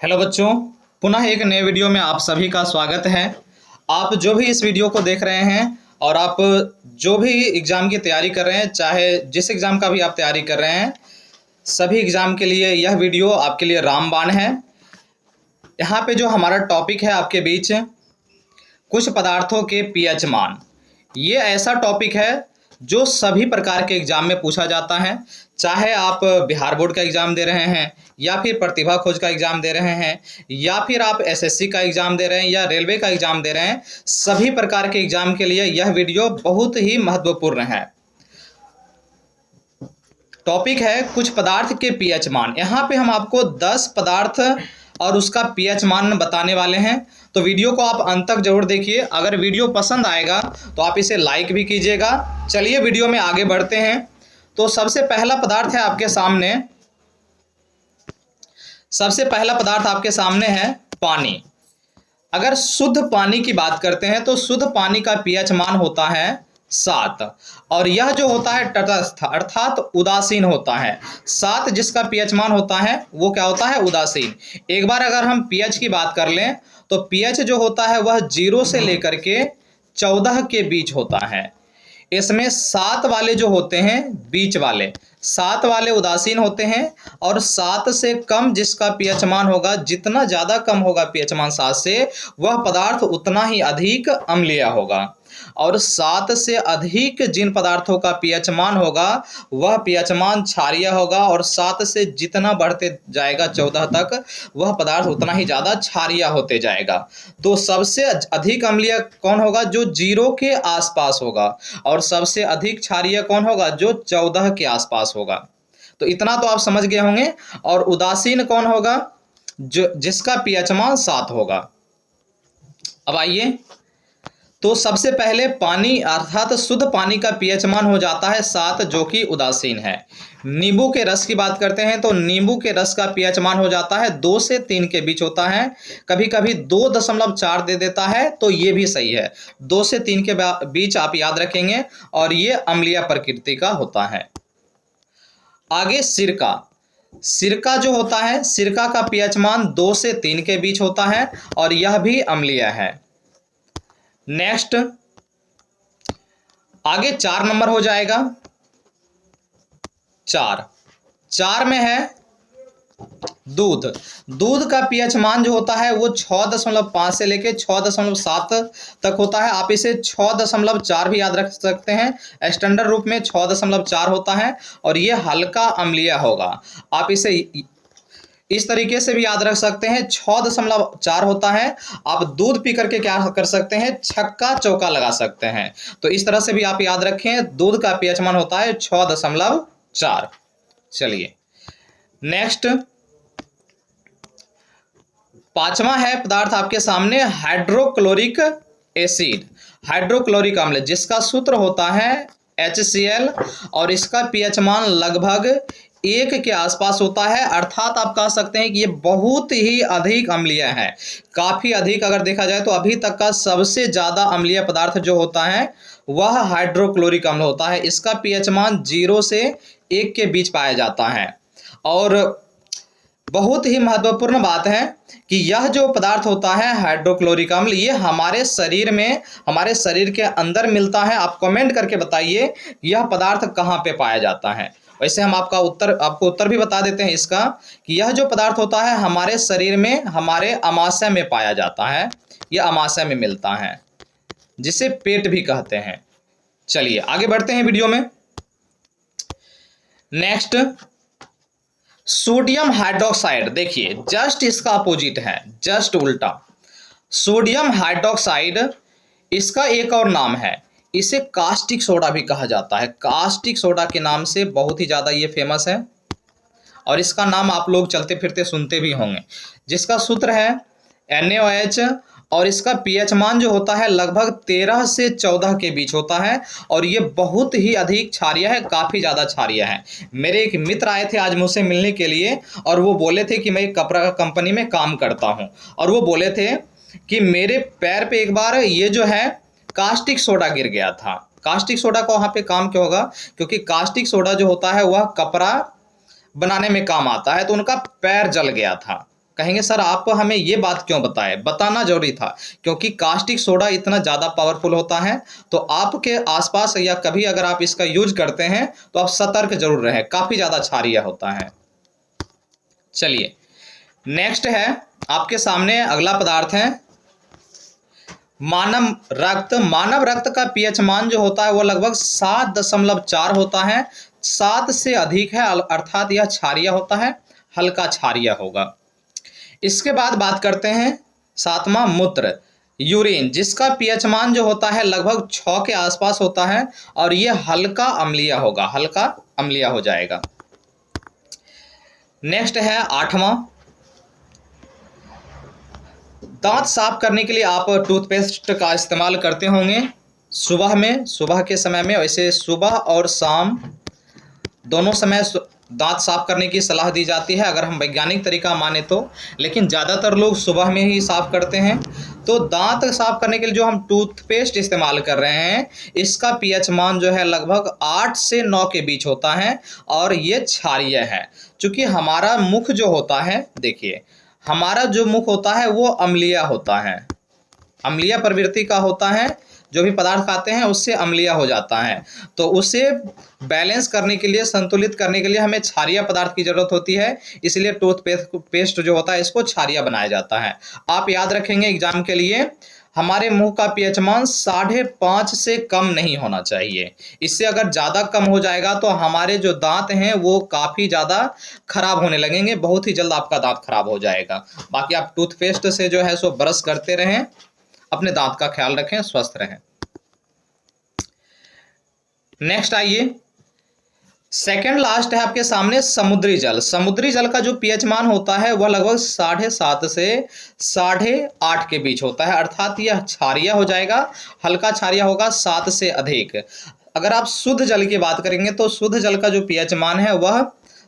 Hello बच्चों, पुनः एक नए वीडियो में आप सभी का स्वागत है। आप जो भी इस वीडियो को देख रहे हैं और आप जो भी एग्ज़ाम की तैयारी कर रहे हैं, चाहे जिस एग्ज़ाम का भी आप तैयारी कर रहे हैं, सभी एग्ज़ाम के लिए यह वीडियो आपके लिए रामबाण है। यहाँ पे जो हमारा टॉपिक है आपके बीच, कुछ पदार्थों के पीएच मान। ये ऐसा टॉपिक है जो सभी प्रकार के एग्जाम में पूछा जाता है। चाहे आप बिहार बोर्ड का एग्जाम दे रहे हैं, या फिर प्रतिभा खोज का एग्जाम दे रहे हैं, या फिर आप एसएससी का एग्जाम दे रहे हैं, या रेलवे का एग्जाम दे रहे हैं, सभी प्रकार के एग्जाम के लिए यह वीडियो बहुत ही महत्वपूर्ण है। टॉपिक है कुछ पदार्थ के पीएच मान। यहाँ पे हम आपको 10 पदार्थ और उसका पीएच मान बताने वाले हैं, तो वीडियो को आप अंत तक जरूर देखिए। अगर वीडियो पसंद आएगा तो आप इसे लाइक भी कीजिएगा। चलिए वीडियो में आगे बढ़ते हैं। तो सबसे पहला पदार्थ है आपके सामने, सबसे पहला पदार्थ आपके सामने है पानी। अगर शुद्ध पानी की बात करते हैं तो शुद्ध पानी का पीएच मान होता है 7, और यह जो होता है तटस्थ अर्थात उदासीन होता है। 7 जिसका पीएच मान होता है वो क्या होता है? उदासीन। एक बार अगर हम पीएच की बात कर लें तो पीएच जो होता है वह 0 से लेकर के 14 के बीच होता है। इसमें 7 वाले जो होते हैं बीच वाले, 7 वाले उदासीन होते हैं, और 7 से कम जिसका पीएच मान होगा, जितना ज़्यादा कम होगा पीएच मान 7 से, वह पदार्थ उतना ही अधिक अम्लीय होगा। और 7 से अधिक जिन पदार्थों का पीएच मान होगा वह पीएच मान क्षारीय होगा, और 7 से जितना बढ़ते जाएगा 14 तक वह पदार्थ उतना ही ज़्यादा क्षारीय होते जाएगा। तो सबसे अधिक अम्लीय कौन होगा? जो 0 के आसपास होगा, और सबसे अधिक क्षारीय कौन होगा? जो 14 के आसपास होगा। तो इतना तो आप समझ गए होंगे। और उदासीन कौन होगा? जो जिसका पीएच मान 7 होगा। अब आइए, तो सबसे पहले पानी अर्थात शुद्ध पानी का पीएच मान हो जाता है 7, जो कि उदासीन है। नींबू के रस की बात करते हैं तो नींबू के रस का पीएच मान हो जाता है 2 से 3 के बीच होता है। कभी कभी 2.4 दे देता है, तो ये भी सही है। 2 से 3 के बीच आप याद रखेंगे, और ये अम्लीय प्रकृति का होता है। आगे सिरका। सिरका जो होता है, सिरका का पीएच मान 2 से 3 के बीच होता है, और यह भी अम्लीय है। नेक्स्ट, आगे 4 नंबर हो जाएगा। 4 में है दूध। दूध का पीएच मान जो होता है वो 6.5 से लेके 6.7 तक होता है। आप इसे 6.4 भी याद रख सकते हैं। स्टैंडर्ड रूप में 6.4 होता है, और ये हल्का अम्लीय होगा। आप इसे इस तरीके से भी याद रख सकते हैं, 6.4 होता है। आप दूध पी करके क्या कर सकते हैं? छक्का चौका लगा सकते हैं। तो इस तरह से भी आप याद रखें, दूध का पीएच मान होता है 6.4। चलिए नेक्स्ट, 5वां है पदार्थ आपके सामने हाइड्रोक्लोरिक एसिड, हाइड्रोक्लोरिक अम्ल, जिसका सूत्र होता है HCl, और इसका पीएच मान लगभग 1 के आसपास होता है। अर्थात आप कह सकते हैं कि ये बहुत ही अधिक अम्लीय है, काफ़ी अधिक। अगर देखा जाए तो अभी तक का सबसे ज़्यादा अम्लीय पदार्थ जो होता है वह हाइड्रोक्लोरिक अम्ल होता है। इसका पीएच मान 0 से 1 के बीच पाया जाता है। और बहुत ही महत्वपूर्ण बात है कि यह जो पदार्थ होता है हाइड्रोक्लोरिक अम्ल, ये हमारे शरीर में, हमारे शरीर के अंदर मिलता है। आप कमेंट करके बताइए यह पदार्थ कहाँ पे पाया जाता है। वैसे हम आपको उत्तर भी बता देते हैं इसका, कि यह जो पदार्थ होता है हमारे शरीर में, हमारे अमाशय में पाया जाता है। यह अमाशय में मिलता है, जिसे पेट भी कहते हैं। चलिए आगे बढ़ते हैं वीडियो में। Next, sodium hydroxide. देखिए जस्ट इसका अपोजिट है, जस्ट उल्टा। सोडियम हाइड्रोक्साइड, इसका एक और नाम है, इसे कास्टिक सोडा भी कहा जाता है। कास्टिक सोडा के नाम से बहुत ही ज़्यादा ये फेमस है, और इसका नाम आप लोग चलते फिरते सुनते भी होंगे। जिसका सूत्र है NaOH, और इसका पीएच मान जो होता है लगभग 13 से 14 के बीच होता है, और ये बहुत ही अधिक क्षारीय है, काफ़ी ज़्यादा क्षारीय है। मेरे एक मित्र आए थे आज मुझसे मिलने के लिए, और वो बोले थे कि मैं एक कपड़ा कंपनी में काम करता हूँ, और वो बोले थे कि मेरे पैर पे एक बार ये जो है कास्टिक सोडा गिर गया था। कास्टिक सोडा का वहाँ पे काम क्यों होगा? क्योंकि कास्टिक सोडा जो होता है वह कपड़ा बनाने में काम आता है, तो उनका पैर जल गया था। कहेंगे सर आप हमें ये बात क्यों बताए, बताना जरूरी था, क्योंकि कास्टिक सोडा इतना ज़्यादा पावरफुल होता है। तो आपके आसपास या कभी अगर आप इसका यूज करते हैं तो आप सतर्क जरूर रहें, काफ़ी ज़्यादा क्षारीय होता है। चलिए नेक्स्ट है आपके सामने अगला पदार्थ है मानव रक्त। मानव रक्त का पीएच मान जो होता है वो लगभग 7.4 होता है। 7 से अधिक है अर्थात यह क्षारीय होता है, हल्का क्षारीय होगा। इसके बाद बात करते हैं सातवां मूत्र यूरिन, जिसका पीएच मान जो होता है लगभग 6 के आसपास होता है और यह हल्का अम्लीय होगा, हल्का अम्लीय हो जाएगा। नेक्स्ट है आठवां, दांत साफ करने के लिए आप टूथपेस्ट का इस्तेमाल करते होंगे सुबह में, सुबह के समय में। वैसे सुबह और शाम दोनों समय दांत साफ करने की सलाह दी जाती है अगर हम वैज्ञानिक तरीका माने तो, लेकिन ज़्यादातर लोग सुबह में ही साफ करते हैं। तो दांत साफ करने के लिए जो हम टूथपेस्ट इस्तेमाल कर रहे हैं इसका पीएच मान जो है लगभग 8 से 9 के बीच होता है और ये क्षारीय है। चूँकि हमारा मुख जो होता है, देखिए हमारा जो मुख होता है वो अम्लीय होता है, अम्लीय प्रवृत्ति का होता है। जो भी पदार्थ खाते हैं उससे अम्लीय हो जाता है, तो उसे बैलेंस करने के लिए, संतुलित करने के लिए हमें क्षारीय पदार्थ की जरूरत होती है। इसलिए टूथपेस्ट जो होता है इसको क्षारीय बनाया जाता है। आप याद रखेंगे एग्जाम के लिए हमारे मुंह का पीएच मान 5.5 से कम नहीं होना चाहिए। इससे अगर ज़्यादा कम हो जाएगा तो हमारे जो दांत हैं वो काफ़ी ज़्यादा खराब होने लगेंगे, बहुत ही जल्द आपका दांत खराब हो जाएगा। बाकी आप टूथपेस्ट से जो है सो ब्रश करते रहें, अपने दांत का ख्याल रखें, स्वस्थ रहें। नेक्स्ट आइए, सेकेंड लास्ट है आपके सामने समुद्री जल। समुद्री जल का जो पीएच मान होता है वह लगभग 7.5 से 8.5 के बीच होता है, अर्थात यह क्षारीय हो जाएगा, हल्का क्षारीय होगा, 7 से अधिक। अगर आप शुद्ध जल की बात करेंगे तो शुद्ध जल का जो पीएच मान है वह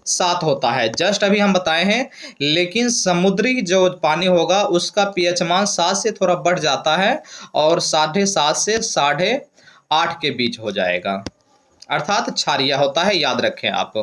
7 होता है, जस्ट अभी हम बताए हैं। लेकिन समुद्री जो पानी होगा उसका पीएच मान 7 से थोड़ा बढ़ जाता है और 7.5 से 8.5 के बीच हो जाएगा, अर्थात क्षारीय होता है, याद रखें आप।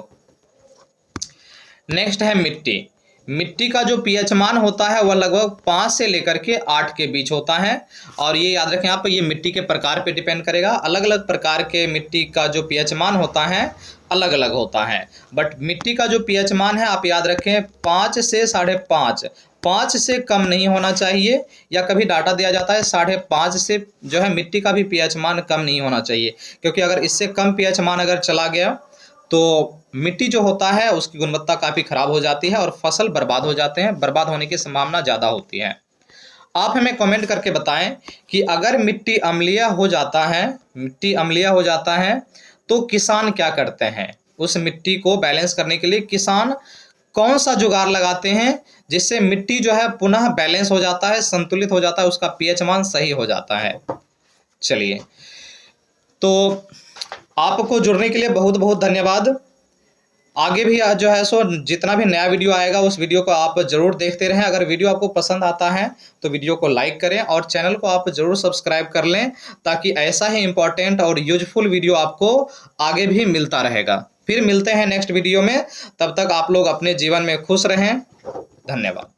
नेक्स्ट है मिट्टी। मिट्टी का जो पीएच मान होता है वह लगभग 5 से लेकर के 8 के बीच होता है और ये याद रखें आप, ये मिट्टी के प्रकार पे डिपेंड करेगा। अलग अलग प्रकार के मिट्टी का जो पीएच मान होता है अलग अलग होता है, बट मिट्टी का जो पीएच मान है आप याद रखें 5 से 5.5, 5 से कम नहीं होना चाहिए। या कभी डाटा दिया जाता है 5.5 से जो है मिट्टी का भी पीएच मान कम नहीं होना चाहिए, क्योंकि अगर इससे कम पीएच मान अगर चला गया तो मिट्टी जो होता है उसकी गुणवत्ता काफ़ी खराब हो जाती है और फसल बर्बाद हो जाते हैं, बर्बाद होने की संभावना ज़्यादा होती है। आप हमें कमेंट करके बताएं कि अगर मिट्टी अम्लीय हो जाता है, मिट्टी अम्लीय हो जाता है तो किसान क्या करते हैं, उस मिट्टी को बैलेंस करने के लिए किसान कौन सा जुगाड़ लगाते हैं जिससे मिट्टी जो है पुनः बैलेंस हो जाता है, संतुलित हो जाता है, उसका पीएच मान सही हो जाता है। चलिए, तो आपको जुड़ने के लिए बहुत बहुत धन्यवाद। आगे भी जो है सो जितना भी नया वीडियो आएगा उस वीडियो को आप ज़रूर देखते रहें। अगर वीडियो आपको पसंद आता है तो वीडियो को लाइक करें और चैनल को आप ज़रूर सब्सक्राइब कर लें, ताकि ऐसा ही इम्पोर्टेंट और यूजफुल वीडियो आपको आगे भी मिलता रहेगा। फिर मिलते हैं नेक्स्ट वीडियो में, तब तक आप लोग अपने जीवन में खुश रहें। धन्यवाद।